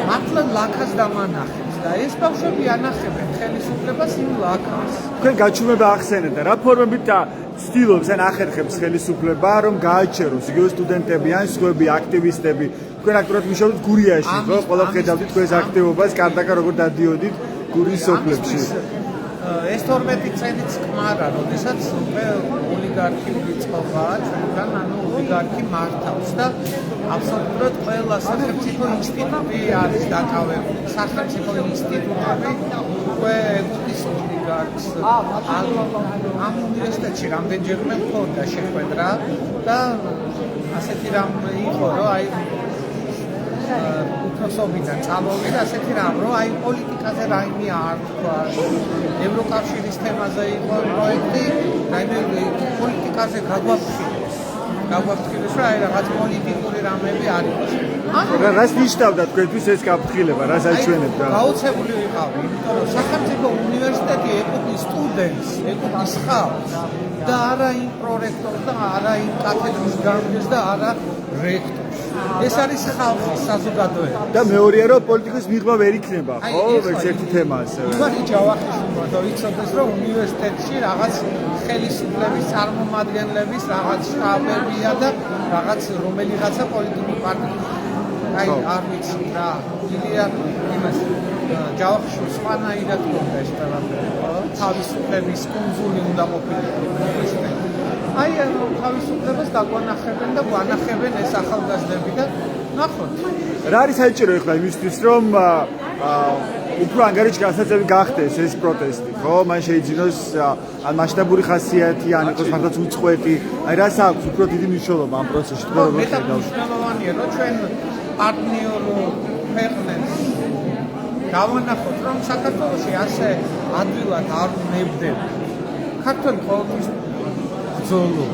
მართლა ლაქას დამანახებს და ეს ბავშვები ანახებენ ხელისუფლებას იმ ლაქას. თქვენ გაჩუმება ახსენეთ და რა ფორმებით ცდილობს ან ახერხებს ხელისუფლება, რომ გააჩეროს იგივე სტუდენტები ან სხვები აქტივისტები. თქვენ აქტიურად მუშაობთ გურიაში, ხო? ყველა ხედავდით თქვენს აქტივობას, კარდაკა როგორ დადიოდით გურიის სოფლებში. ეს 12 წელიც კმარა, როდესაც უკვე ოლიგარქიული წყობაა ჩვენთან, ანუ ოლიგარქი მართავს და აბსოლუტურად ყველა სახელმწიფო ინსტიტუტი არის დაკავებული. სახელმწიფო ინსტიტუტები უკვე ეკუთვნის ოლიგარქს. ამ უნივერსიტეტში რამდენჯერმე მქონდა შეხვედრა და ასეთი რამ იყო, რომ აი უფროსობიდან წამოვიდა ასეთი რამ, რომ აი პოლიტიკაზე რაიმე არ თქვა. ევროკავშირის თემაზე იყო პროექტი, რაიმე პოლიტიკაზე გაგვაფრთხილეს, რომ აი რაღაც პოლიტიკური რამები არ იყოს. რას ნიშნავდა თქვენთვის ეს გაფრთხილება, რას აჩვენებდა? გაოცებული ვიყავი, იმიტომ რომ სახელმწიფო უნივერსიტეტი ეკუთვნის სტუდენტს, ეკუთვნის ხალხს და არა იმ პრორექტორს და არა იმ კათედრის გამგეს და არა რექტორს. ეს არის ხალხის საზოგადოება. და მეორეა რომ პოლიტიკის მიღმა ვერ იქნება, ხო? ერთ-ერთი თემა ასევე. ივანი ჯავახიშვილმა დაიცოდეს რომ უნივერსიტეტში რაღაც ხელისუფლების წარმომადგენლების რაღაც შტაბებია და რაღაც რომელიღაცა პოლიტიკური პარტია. აი არ ვიცი რა, ილია იმას ჯავახიშვილს სხვანაირად ჰქონდა ეს ყველაფერი, ხო? თავისუფლების კუნძული უნდა ყოფილიყო უნივერსიტეტი. აი თავისუფლებას დაგვანახებენ და გვანახებენ ეს ახალგაზრდები და ნახოთ. რა არის საჭირო ახლა იმისთვის რომ უფრო ანგარიში განსაცემი გახდეს ეს პროტესტი, ხო? მან შეიძინოს ან მასშტაბური ხასიათი, ან იყოს მართლაც უწყვეტი. აი რას აქვს უფრო დიდი მნიშვნელობა ამ პროცესში თქვენ როგორ ხედავთ? მნიშვნელოვანია რომ ჩვენ პარტნიორ ქვეყნებს დავანახოთ რომ საქართველოში ასე ადვილად არ უნებდება. ქართული ყოველთვის ბრძოლო.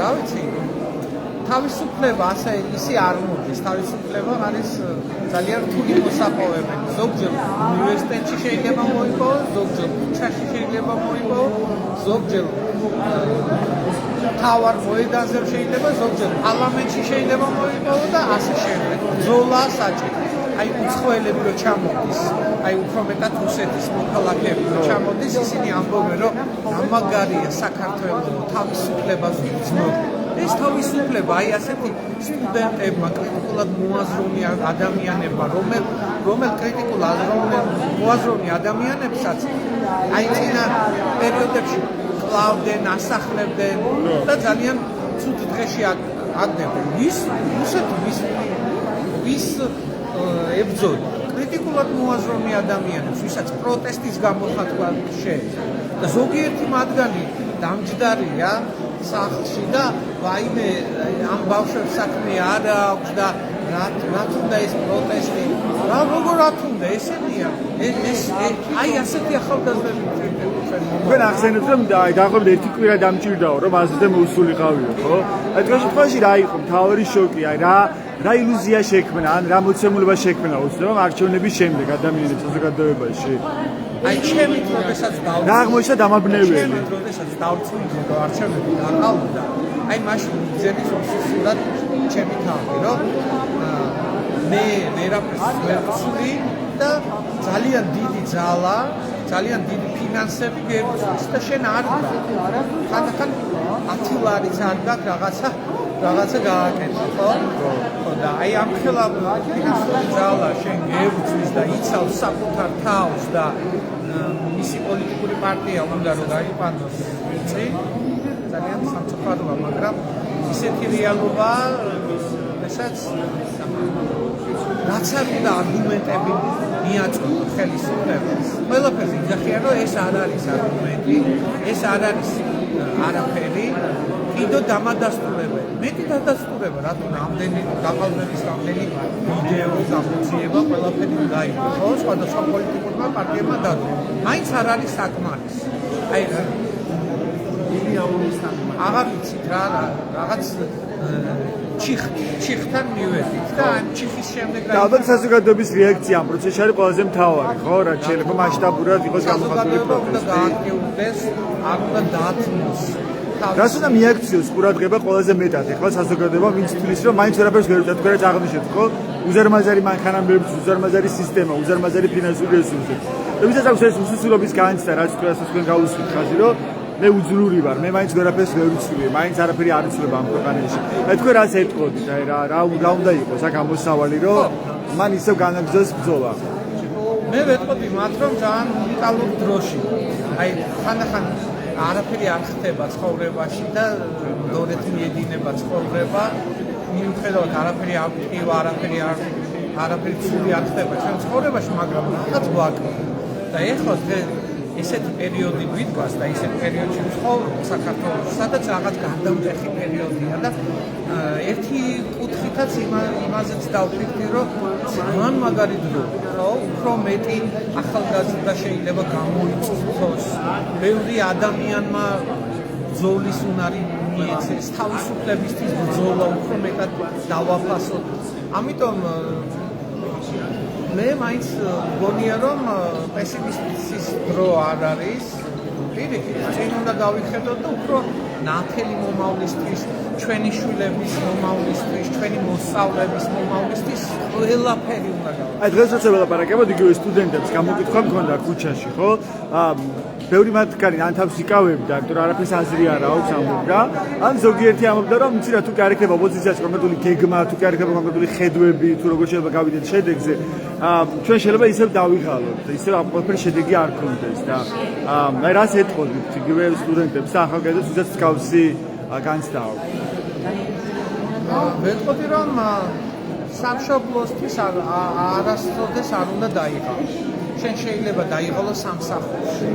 რა ვიცი, თავისუფლება ასე ისე არ მოდის. თავისუფლება არის ძალიან რთული მოსაპოვებელი. ზოგჯერ უნივერსიტეტში შეიძლება მოიპოვოს, ზოგჯერ ქუჩაში შეიძლება მოიპოვოს, ზოგჯერ თავარ მოედანზე შეიძლება, ზოგჯერ პარლამენტში შეიძლება მოიპოვოს და ასე შემდეგ. ბრძოლა საჭირო. აი უცხოელები რო ჩამოდის, აი უფრო მეტად რუსეთის მოქალაქეები რო ჩამოდის, ისინი ამბობენ რომ ამაგარია საქართველოს თავისუფლებას უძნობ. ეს თავისუფლება აი ასეთი სტუდენტებმა, კრიტიკულად მოაზროვნე ადამიანებმა, რომელ კრიტიკულად მოაზროვნე ადამიანებსაც აი წინა პერიოდებში კლავდნენ, ასახლებდნენ და ძალიან ცუდ დღეში აგდებენ. ვის ებრძოდა კრიტიკულად მოაზროვნე ადამიანებს, ვისაც პროტესტის გამოხატვა შეიძლება. და ზოგიერთი მათგანი დამჯდარია სახლში და ვაიმე ამ ბავშვებს საქმე არ აქვს და რა თუნდა ეს პროტესტი, როგორ რა თუნდა ესენია. აი ასეთი ახალგაზრდები თქვენ ახსენებთ რომ დაახლოებით ერთი კვირა დამჭირდაო რომ აზრზე მოусულიყავიო, ხო? აი თქვენ შემთხვევაში რა იყო მთავარი შოკი, აი რა ილუზია შექმნა, ან რა მოცემულობა შექმნა უცნაურ არჩევნების შემდეგ ადამიანებს საზოგადოებაში? აი ჩემი დროდესაც რა აღმოჩნდა დამაბნეველი? დროდესაც დავწუნდი რომ არჩევნები დაყავდა, აი მაშინ ძების უსუსურად ჩემი თავი რომ მე ვერაფერს ვერ ვცვლი და ძალიან დიდი ძალა, ძალიან დიდი ფინანსები გერწვის და შენ არ ხანდახან 10 ლარიც არ გაქვს რაღაცა გააკეთე, ხო? და აი ამ ხელა ფინანსური ძალა შენ გერწვის და იცავს საკუთარ თავს და მისი პოლიტიკური პარტია უნდა რომ გაიყვანოს წინ ძალიან სამწუხაროა, მაგრამ ისეთი რეალობა, რასაც რაც არ უნდა არგუმენტები მიაწყვეტო ხელისუფლებას. ყველაფერს იძახიან, რომ ეს არ არის არგუმენტი, ეს არ არის არაფერი, კიდო დამადასტურებელი. მეტი დადასტურება, რატომ ამდენი გაყალბების ამდენი ვიდეო გამოძიება ყველაფერი უნდა იყოს, ხო? სხვადასხვა პოლიტიკურმა პარტიებმა დადო. მაინც არ არის საკმარისი. აი აღარ ვიცით რა რაღაც ჩიხთან მივედით და ამ ჩიხის შემდეგ ალბათ საზოგადოების რეაქცია ამ პროცესში არის ყველაზე მთავარი, ხო? რაც შეიძლება მასშტაბურად იყოს გამოხატული პროტესტი. გააქტიურდეს, არ უნდა დაათმოს. რას უნდა მიაქციოს ყურადღება ყველაზე მეტად? ეხლა საზოგადოება ვინც თვლის რომ მაინც ვერაფერს ვერ უწევთ, თქვენაც აღნიშნეთ, ხო? უზარმაზარი მანქანამებრიც, უზარმაზარი სისტემა, უზარმაზარი ფინანსური რესურსი. და ვისაც აქვს ეს უსუსულობის განცდა, რაც თქვენ გაუსვით ხაზი, რომ მე უძლური ვარ, მე მაინც ვერაფერს ვერ ვიცვლი, მაინც არაფერი არ იცვლება ამ ქვეყანაში. აი თქვენ რას ეტყოდით? აი რა უნდა იყოს აქ ამოსავალი, რომ მან ისევ განაგრძოს ბრძოლა? მე ვეტყოდი მათ, რომ ძალიან უნიკალურ დროში. აი ხანდახან არაფერი არ ხდება ცხოვრებაში და დორეთ მიედინება ცხოვრება, მიუხედავად არაფერი არ ვტყივა, არაფერი ცუდი არ ხდება ჩვენ ცხოვრებაში, მაგრამ რაღაც გვაქვს. და ეხლა ესეთი პერიოდი გვიდგას და ესეთი პერიოდში ვცხოვრობ საქართველოში, სადაც რაღაც გარდამტეხი პერიოდია და ერთი კუთხითაც იმაზეც დავფიქრდი, რომ ძალიან მაგარი დრო, უფრო მეტი ახალგაზრდა შეიძლება გამოიწვიოს. ბევრი ადამიანმა ბრძოლის უნარი მიეცეს, თავისუფლებისთვის ბრძოლა უფრო მეტად დავაფასოთ. ამიტომ მე მაინც მგონია რომ პესიმისტის დრო არ არის. პირიქით, წინ უნდა გავიხედოთ და უფრო ნათელი მომავლისთვის, ჩვენი შვილების მომავლისთვის, ჩვენი მოსწავლეების მომავლისთვის ყველაფერი უნდა გავაკეთოთ. აი დღეს როცა ველაპარაკებოდ იგივე სტუდენტებს გამოკითხვა მქონდა ქუჩაში, ხო? ბევრი მათგანი ან თავს იკავებდა, იმიტომ რომ არაფერს აზრი არ აქვს ამბობდა. ან ზოგიერთი ამბობდა, რომ იცი რა, თუ კი არ იქნება ოპოზიციაში კონკრეტული გეგმა, თუ კი არ იქნება კონკრეტული ხედვები, თუ როგორ შეიძლება გავიდეთ შედეგზე, ჩვენ შეიძლება ისევ დავიღალოთ, ისევ ამ ყველაფერი შედეგი არ გქონდეს და აი რას ეთყოდით იგივე სტუდენტებს და ახალგაზრდებს, ვისაც მსგავსი განცდა აქვს. ვეთყოდი რომ სამშობლოსთვის არასოდეს არ უნდა დაიღალოს. შენ შეიძლება დაიღალო სამსახურში.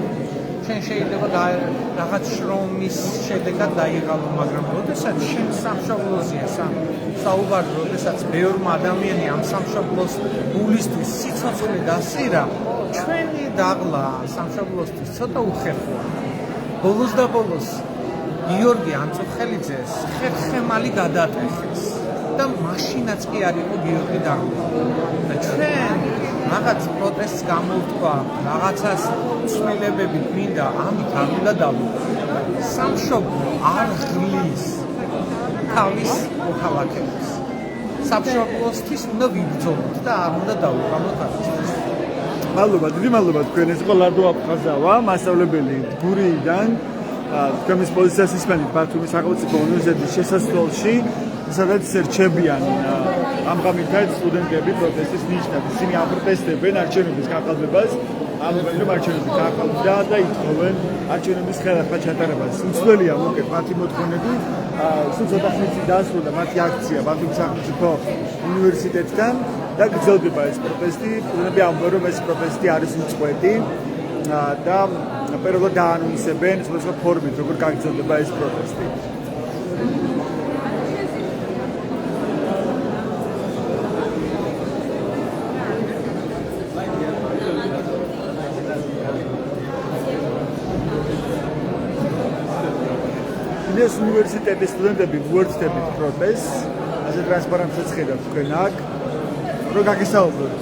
შენ შეიძლება რაღაც შრომის შედეგად დაიღალო, მაგრამ როდესაც შენ სამშობლოზეა საუბარი, როდესაც ბევრმა ადამიანი ამ სამშობლოს გულისთვის სიცოცხლე დასირა, ჩვენი დაღლა სამშობლოსთვის ცოტა უხერხოა. ბოლოს და ბოლოს გიორგი ანწუხელიძეს ხერხემალი გადატეხეს და მაშინაც კი არ იყო გიორგი დაღლა. და ჩვენ რაღაც პროტესტს გამოვთქვა, რაღაცას ცვლილებები გვინდა, ამით არ უნდა დავუყო. სამშობლო არ ღლის თავის მოქალაქეებს. სამშობლოსთვის უნდა ვიბრძოლოთ და არ უნდა დავუყოთ არასდროს. მადლობა, დიდი მადლობა თქვენ. ეს იყო ლადო აფხაზავა, მასწავლებელი გურიიდან. თქვენს პოზიციას ისმენთ ბათუმის სახელმწიფო უნივერსიტეტის შესასვლელში, სადაც რჩებიან ამ გამითაც სტუდენტები პროტესტის ნიშნად. ისინი აპროტესტებენ არჩევნების გაყალბებას, ამბობენ რომ არჩევნები გაყალბდა და ითხოვენ არჩევნების ხელახლა ჩატარებას. უცვლელია მოკეთ მათი მოთხოვნები, სულ ცოტა ხნით დასრულდა მათი აქცია ბათუმის სახელმწიფო უნივერსიტეტთან და გრძელდება ეს პროტესტი. სტუდენტები ამბობენ რომ ეს პროტესტი არის უწყვეტი და პირველად დაანონსებენ სხვადასხვა ფორმით როგორ გაგრძელდება ეს პროტესტი. ეს უნივერსიტეტის სტუდენტები უერთდებით პროტესტს, ასე ტრანსპარენტსაც ხედავთ თქვენ აქ, რომ გაგესაუბროთ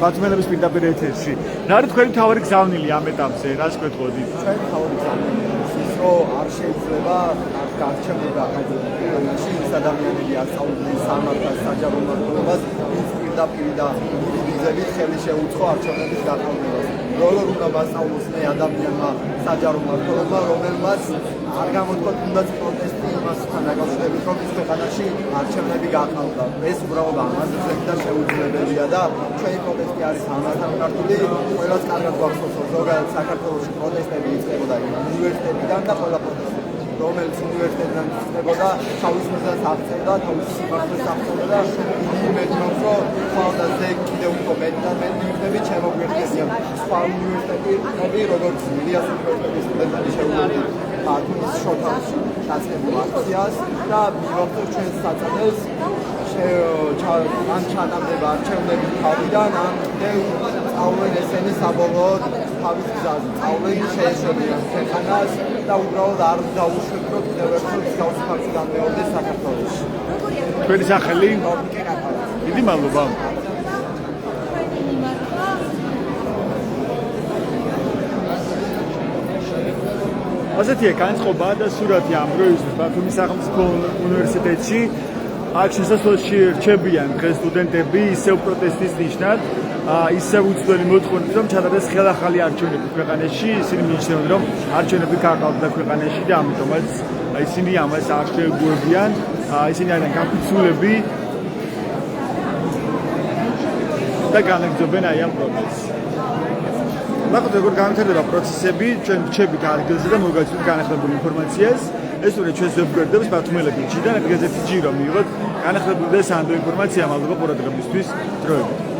ბათუმელების პირდაპირ ეთერში. რა არის თქვენი მთავარი გზავნილი ამ ეტაპზე, რას გვეთყოდით? ჩვენი მთავარი გზავნილი ის, რომ არ შეიძლება გარჩევნება ადამიანში ის ადამიანები ასწავლდნენ სამართალს, საჯარო მმართველობას, ვინც პირდაპირ და ვიზებით ხელი შეუწყო არჩევნების გაყალბებას. როგორ უნდა მასწავლოსნე ადამიანმა საჯარო მმართველობა, რომელმაც არ გამოთქვა თუნდაც პროტესტი იმასთან დაკავშირებით, რომ ის ქვეყანაში არჩევნები გაყალბდა. ეს უბრალოდ ამაზე და შეუძლებელია და ჩვენი პროტესტი არის ამასთან მიმართული. ყველას კარგად გვახსოვს, რომ ზოგადად საქართველოში პროტესტები იწყებოდა უნივერსიტეტიდან და ყველა პროტესტი, რომელიც უნივერსიტეტიდან იწყებოდა, თავის მიზანს აღწევდა, თავის სიმართლეს აღწევდა და იმედნობს, რომ ხალხზე კიდევ უფრო მეტი და მეტი იქნები შემოგვიერთებიან სხვა უნივერსიტეტები, როგორც ილიას უნივერსიტეტის სტუდენტები შეუძლებელია ბათუმის შოთაუში დაწყებულ აქციას და მივახცევთ ჩვენს საწადელს ან ჩატარდება არჩევნების თავიდან, ან კიდევ სწავლენ ესენი საბოლოოდ თავის გზაზე, სწავლენ შეეშებიან ქვეყანას და უბრალოდ არ დაუშვებთ, რომ კიდევ ერთხელ მსგავსი ფაქტი განმეორდეს საქართველოში. თქვენი სახელი? დიდი მადლობა. ასეთია განწყობა და სურათი ამ დროისთვის ბათუმის სახელმწიფო უნივერსიტეტში. აქ შესასვლელში რჩებიან დღეს სტუდენტები ისევ პროტესტის ნიშნად, ისევ უცვლელი მოთხოვნით, რომ ჩატარდეს ხელახალი არჩევნები ქვეყანაში. ისინი მიიჩნევენ, რომ არჩევნები გაყალბდა ქვეყანაში და ამიტომაც ისინი ამას არ შეეგუებიან. ისინი არიან გაფიცულები და განაგრძობენ აი ამ პროტესტს. ნახოთ როგორ განვითარდება პროცესები, ჩვენ რჩებით ადგილზე და მოგაცნობთ განახლებული ინფორმაციას. ეს უნდა ჩვენს ვებგვერდებს ბათუმელები ჩიდან, ეგრეთ ჯირო მივიღოთ განახლებული და სანდო ინფორმაცია, მადლობა ყურადღებისთვის, დროებით.